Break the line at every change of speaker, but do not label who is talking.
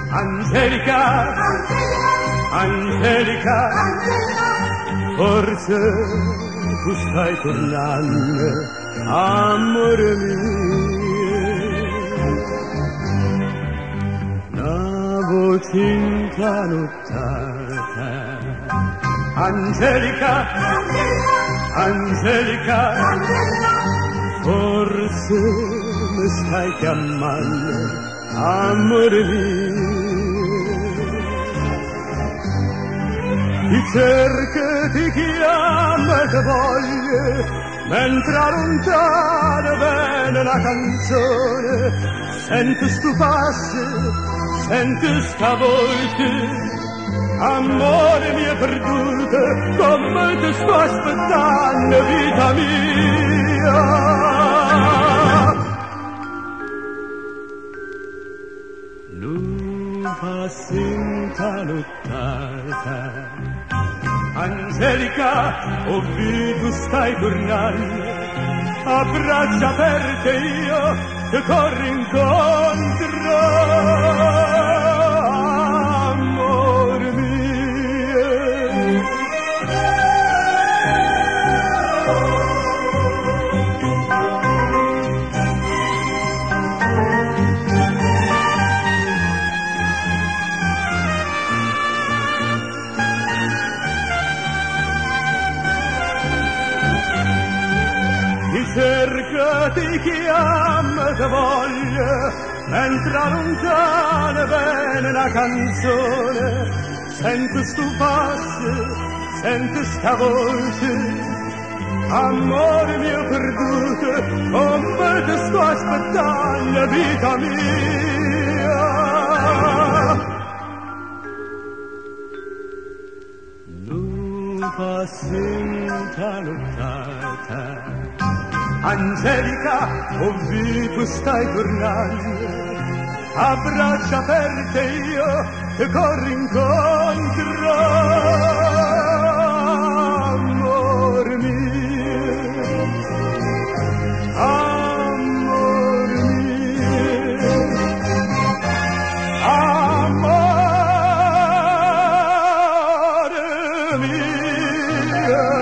Angelica, Angelica, forse tu stai tornando, amore mio. La voce incanottata, Angelica, Angelica, forse mi stai chiamando, amore mio. Ti cerca, ti chiama, ti voglio, mentre lontana viene la canzone. Senti stu passo, senti sta voce, amore mio perduto, come ti sto aspettando, vita mia. Passo incanottata, Angelica, ovvi tu stai tornando, a braccia aperte io ti corro incontro, amore mio. Cerca, ti chiama, ti voglio, mentre lontana viene la canzone. Senti stu passo, senti sta voce, amore mio perduto, come ti sto aspettando, vita mia. Passi incanottata, Angelica, ovvi tu stai tornando, a braccia aperte io ti corro incontro, amore mio, amore mio, amore mio.